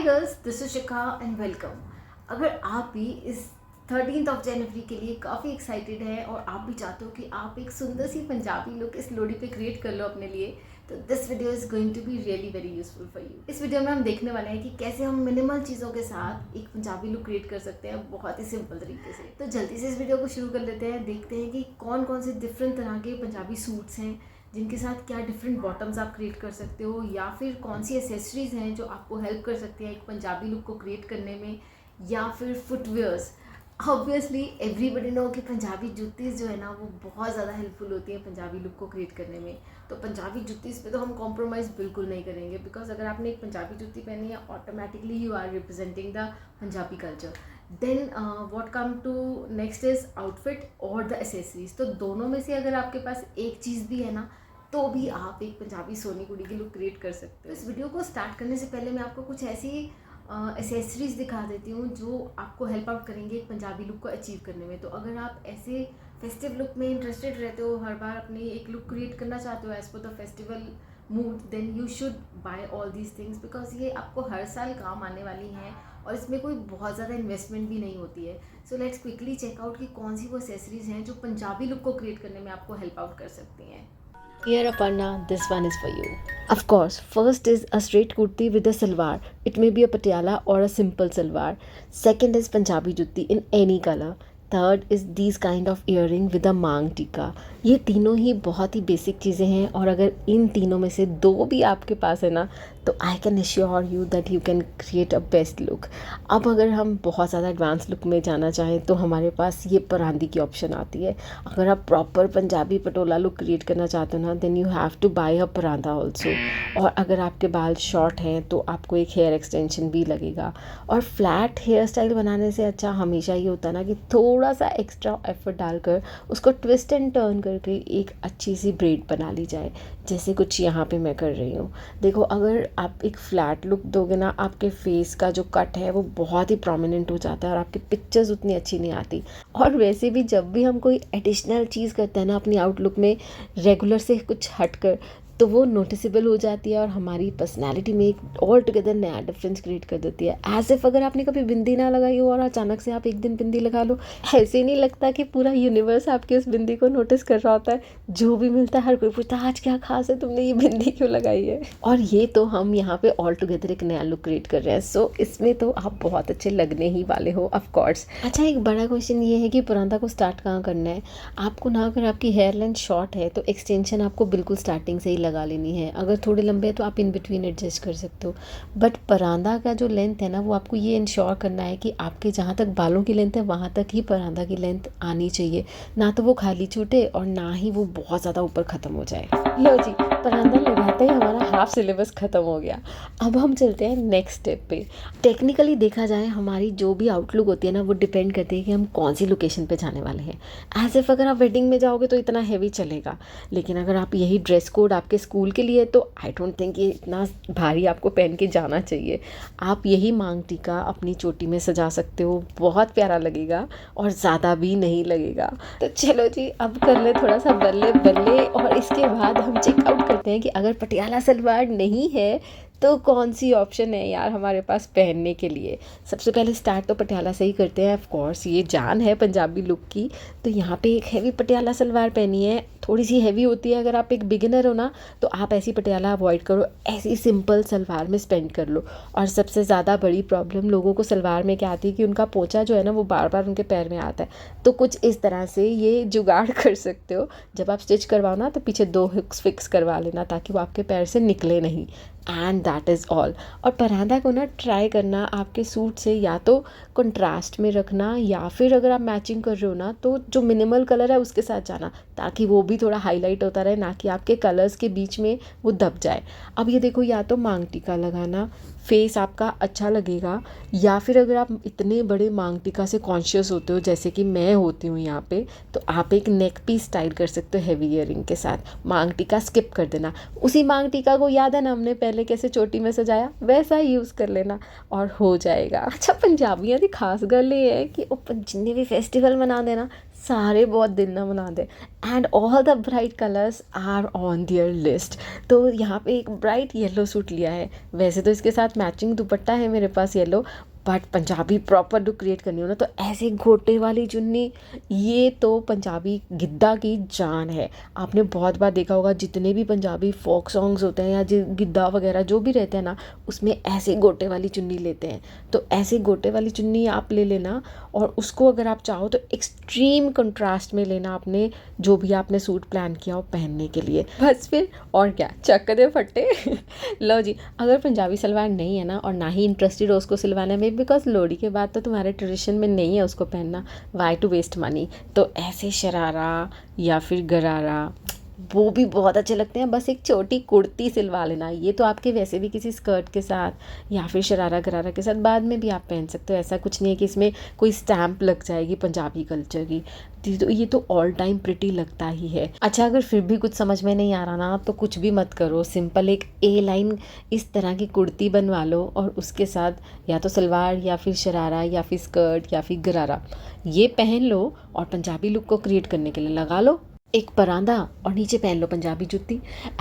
Girls, this is Shikha and welcome. अगर आप भी इस 13th ऑफ जनवरी के लिए काफ़ी एक्साइटेड हैं और आप भी चाहते हो कि आप एक सुंदर सी पंजाबी लुक इस लोहड़ी पे क्रिएट कर लो अपने लिए, तो this video is going to be really very useful for you. इस वीडियो में हम देखने वाले हैं कि कैसे हम मिनिमल चीज़ों के साथ एक पंजाबी लुक क्रिएट कर सकते हैं बहुत ही सिंपल तरीके से। तो जल्दी से इस वीडियो को शुरू कर लेते हैं। देखते हैं कि कौन कौन से डिफरेंट तरह के पंजाबी सूट्स हैं जिनके साथ क्या डिफरेंट बॉटम्स आप क्रिएट कर सकते हो, या फिर कौन सी एसेसरीज़ हैं जो आपको हेल्प कर सकती हैं एक पंजाबी लुक को क्रिएट करने में, या फिर फुटवेयर्स। ऑब्वियसली एवरीबडी नो कि पंजाबी जूतीज़ जो है ना वो बहुत ज़्यादा हेल्पफुल होती हैं पंजाबी लुक को क्रिएट करने में। तो पंजाबी जूतीज़ पे तो हम कॉम्प्रोमाइज़ बिल्कुल नहीं करेंगे, बिकॉज अगर आपने एक पंजाबी जूती पहनी है automatically you are representing the Punjabi culture. Then what come to next is outfit और द एसेसरीज। तो दोनों में से अगर आपके पास एक चीज़ भी है ना, तो भी आप एक पंजाबी सोनी कुड़ी की लुक क्रिएट कर सकते हो। इस वीडियो को स्टार्ट करने से पहले मैं आपको कुछ ऐसी एसेसरीज़ दिखा देती हूँ जो आपको हेल्प आउट करेंगे एक पंजाबी लुक को अचीव करने में। तो अगर आप ऐसे फेस्टिव लुक में इंटरेस्टेड रहते हो, हर बार अपनी एक लुक क्रिएट करना चाहते हो as per the festival mood, then you should buy all these things, because ये आपको हर साल काम आने वाली हैं और इसमें कोई बहुत ज़्यादा इन्वेस्टमेंट भी नहीं होती है। सो लेट्स क्विकली चेकआउट कि कौन सी वो एसेसरीज़ हैं जो पंजाबी लुक को क्रिएट करने में आपको हेल्प आउट कर सकती हैं। Here Aparna, this one is for you. Of course, first is a straight kurti with a salwar. It may be a patiala or a simple salwar. Second is Punjabi jutti in any color. Third is these kind of earring with a maang tikka. ये तीनों ही बहुत ही basic चीज़ें हैं, और अगर इन तीनों में से दो भी आपके पास है ना, तो I can assure you that you can create a best look. अब अगर हम बहुत ज़्यादा एडवांस लुक में जाना चाहें तो हमारे पास ये परांदी की ऑप्शन आती है। अगर आप proper Punjabi patola look create करना चाहते हो ना, then you have to buy a paranda also. और अगर आपके बाल शॉर्ट हैं तो आपको एक हेयर एक्सटेंशन भी लगेगा। और फ्लैट हेयर स्टाइल बनाने से अच्छा हमेशा ये होता है ना कि थोड़ा सा एक्स्ट्रा एफर्ट डालकर उसको ट्विस्ट एंड टर्न करके एक अच्छी सी ब्रेड बना ली जाए, जैसे कुछ यहाँ पे मैं कर रही हूँ। देखो, अगर आप एक फ्लैट लुक दोगे ना, आपके फेस का जो कट है वो बहुत ही प्रोमिनेंट हो जाता है और आपकी पिक्चर्स उतनी अच्छी नहीं आती। और वैसे भी जब भी हम कोई एडिशनल चीज़ करते हैं ना अपनी आउटलुक में, रेगुलर से कुछ हटकर, तो वो नोटिसेबल हो जाती है और हमारी पर्सनालिटी में एक ऑल टुगेदर नया डिफरेंस क्रिएट कर देती है। एज इफ अगर आपने कभी बिंदी ना लगाई हो और अचानक से आप एक दिन बिंदी लगा लो, ऐसे नहीं लगता कि पूरा यूनिवर्स आपकी उस बिंदी को नोटिस कर रहा होता है। जो भी मिलता है हर कोई पूछता है आज क्या खास है, तुमने ये बिंदी क्यों लगाई है। और ये तो हम यहाँ पे ऑल टुगेदर एक नया लुक क्रिएट कर रहे हैं, सो इसमें तो आप बहुत अच्छे लगने ही वाले हो ऑफकोर्स। अच्छा, एक बड़ा क्वेश्चन ये है कि परांदा को स्टार्ट कहाँ करना है। आपको ना, अगर आपकी हेयर लेंथ शॉर्ट है तो एक्सटेंशन आपको बिल्कुल स्टार्टिंग से ही लगा लेनी है। अगर थोड़े लंबे हैं तो आप इन बिटवीन एडजस्ट कर सकते हो। बट परांदा का जो लेंथ है ना, वो आपको ये इंश्योर करना है कि आपके जहाँ तक बालों की लेंथ है वहाँ तक ही परांदा की लेंथ आनी चाहिए, ना तो वो खाली छूटे और ना ही वो बहुत ज़्यादा ऊपर ख़त्म हो जाए। लो जी, परांदा लगाते ही हमारा हाफ सिलेबस ख़त्म हो गया। अब हम चलते हैं नेक्स्ट स्टेप पे। टेक्निकली देखा जाए, हमारी जो भी आउटलुक होती है ना, वो डिपेंड करती है कि हम कौन सी लोकेशन पे जाने वाले हैं। एज इफ अगर आप वेडिंग में जाओगे तो इतना हैवी चलेगा, लेकिन अगर आप यही ड्रेस कोड आपके स्कूल के लिए, तो आई डोंट थिंक ये इतना भारी आपको पहन के जाना चाहिए। आप यही मांग टीका अपनी चोटी में सजा सकते हो, बहुत प्यारा लगेगा और ज़्यादा भी नहीं लगेगा। तो चलो जी, अब कर ले थोड़ा सा बल्ले बल्ले, और इसके बाद हम चेकआउट करते हैं कि अगर पटियाला सलवार नहीं है तो कौन सी ऑप्शन है यार हमारे पास पहनने के लिए। सबसे पहले स्टार्ट तो पटियाला से ही करते हैं। ऑफ कोर्स ये जान है पंजाबी लुक की, तो यहाँ पे एक हैवी पटियाला सलवार पहनी है। थोड़ी सी हैवी होती है, अगर आप एक बिगिनर हो ना तो आप ऐसी पटियाला अवॉइड करो, ऐसी सिंपल सलवार में स्पेंड कर लो। और सबसे ज़्यादा बड़ी प्रॉब्लम लोगों को सलवार में क्या आती है कि उनका पोंचा जो है ना वो बार बार उनके पैर में आता है। तो कुछ इस तरह से ये जुगाड़ कर सकते हो, जब आप स्टिच करवाओ ना तो पीछे 2 हुक्स फिक्स करवा लेना ताकि वो आपके पैर से निकले नहीं। And that is all. और परांदा को ना ट्राई करना आपके सूट से या तो कंट्रास्ट में रखना, या फिर अगर आप मैचिंग कर रहे हो ना तो जो मिनिमल कलर है उसके साथ जाना, ताकि वो भी थोड़ा हाईलाइट होता रहे, ना कि आपके कलर्स के बीच में वो दब जाए। अब ये देखो, या तो मांग टीका लगाना, फेस आपका अच्छा लगेगा, या फिर अगर आप इतने बड़े मांग टीका से कॉन्शियस होते हो जैसे कि मैं होती हूँ यहाँ पे, तो आप एक नेक पीस स्टाइल कर सकते हो हैवी ईयरिंग के साथ। मांग टीका स्किप कर देना। उसी मांग टीका को याद है ना हमने पहले कैसे चोटी में सजाया, वैसा ही यूज़ कर लेना और हो जाएगा। अच्छा, पंजाबियों की खास गल ये है कि वो जिन्ने भी फेस्टिवल मनाते ना, सारे बहुत दिल ना बना दे and all the bright colours are on their list. तो यहाँ पे एक ब्राइट येलो सूट लिया है, वैसे तो इसके साथ मैचिंग दुपट्टा है मेरे पास yellow, but Punjabi proper look create करनी हो ना तो ऐसे गोटे वाली चुन्नी, ये तो पंजाबी गिद्दा की जान है। आपने बहुत बार देखा होगा जितने भी पंजाबी फोक सॉन्ग्स होते हैं या जो गिद्दा वगैरह जो भी रहते हैं ना, उसमें ऐसे गोटे वाली चुन्नी लेते हैं। तो ऐसे गोटे वाली चुन्नी आप ले लेना, और उसको अगर आप चाहो तो एक्सट्रीम कंट्रास्ट में लेना अपने जो भी आपने सूट प्लान किया हो पहनने के लिए। बस फिर और क्या, चक दे फट्टे। लो जी, अगर पंजाबी सलवार नहीं है ना और ना ही इंटरेस्टेड हो उसको सिलवाने में, बिकॉज लोहड़ी के बाद तो तुम्हारे ट्रेडिशन में नहीं है उसको पहनना, वाई टू वेस्ट मनी, तो ऐसे शरारा या फिर गरारा वो भी बहुत अच्छे लगते हैं। बस एक छोटी कुर्ती सिलवा लेना, ये तो आपके वैसे भी किसी स्कर्ट के साथ या फिर शरारा गरारा के साथ बाद में भी आप पहन सकते हो, ऐसा कुछ नहीं है कि इसमें कोई स्टैम्प लग जाएगी पंजाबी कल्चर की। तो ये तो ऑल टाइम प्रिटी लगता ही है। अच्छा, अगर फिर भी कुछ समझ में नहीं आ रहा ना तो कुछ भी मत करो, सिंपल एक ए लाइन इस तरह की कुर्ती बनवा लो और उसके साथ या तो सलवार या फिर शरारा या फिर स्कर्ट या फिर गरारा ये पहन लो और पंजाबी लुक को क्रिएट करने के लिए लगा लो एक परांदा और नीचे पहन लो पंजाबी जुत्ती।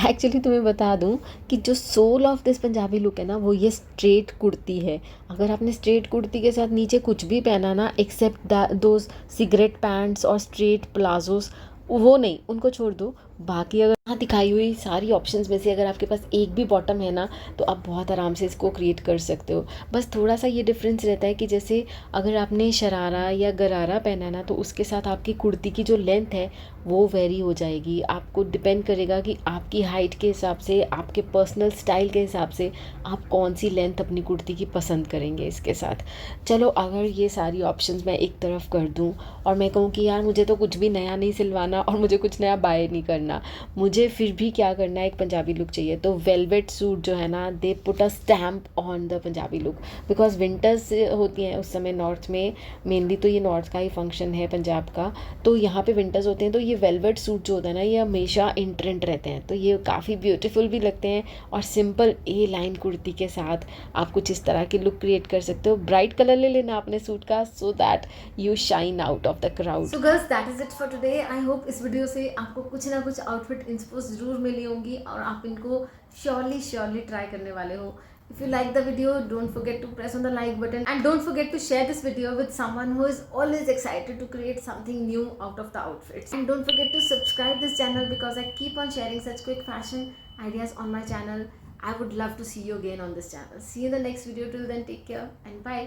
एक्चुअली तुम्हें बता दूं कि जो soul of this Punjabi look है ना वो ये स्ट्रेट कुर्ती है। अगर आपने स्ट्रेट कुर्ती के साथ नीचे कुछ भी पहना ना एक्सेप्ट दो सिगरेट पैंट्स और स्ट्रेट प्लाजोस, वो नहीं, उनको छोड़ दो। बाकी अगर यहाँ दिखाई हुई सारी ऑप्शंस में से अगर आपके पास एक भी बॉटम है ना तो आप बहुत आराम से इसको क्रिएट कर सकते हो। बस थोड़ा सा ये डिफरेंस रहता है कि जैसे अगर आपने शरारा या गरारा पहना है ना तो उसके साथ आपकी कुर्ती की जो लेंथ है वो वेरी हो जाएगी। आपको डिपेंड करेगा कि आपकी हाइट के हिसाब से, आपके पर्सनल स्टाइल के हिसाब से आप कौन सी लेंथ अपनी कुर्ती की पसंद करेंगे इसके साथ। चलो, अगर ये सारी ऑप्शंस मैं एक तरफ कर दूँ और मैं कहूँ कि यार मुझे तो कुछ भी नया नहीं सिलवाना और मुझे कुछ नया बाय नहीं करना, मुझे फिर भी क्या करना है, एक पंजाबी लुक चाहिए, तो वेलवेट सूट जो है ना they put a stamp on the Punjabi look. Because winters होती हैं उस समय नॉर्थ में, मेनली तो ये नॉर्थ का ही फंक्शन है पंजाब का, तो यहाँ पे विंटर्स होते हैं तो ये वेलवेट सूट जो होता है ना ये हमेशा इन ट्रेंड रहते हैं, तो ये काफ़ी ब्यूटीफुल भी लगते हैं। और सिंपल ए लाइन कुर्ती के साथ आप कुछ इस तरह की लुक क्रिएट कर सकते हो। ब्राइट कलर ले लेना अपने सूट का so that you shine out of the crowd. So girls, that is it for today. I hope इस वीडियो से आपको कुछ ना कुछ आउटफिट इंस्पो जरूर मिली होंगी और आप इनको श्योरली ट्राई करने वाले हो। If you like the video, don't forget to press on the like button and don't forget to share this video with someone who is always excited to create something new out of the outfits. And don't forget to subscribe this channel because I keep on sharing such quick fashion ideas on my channel. I would love to see you again on this channel. See you in the next video. Till then, take care and bye.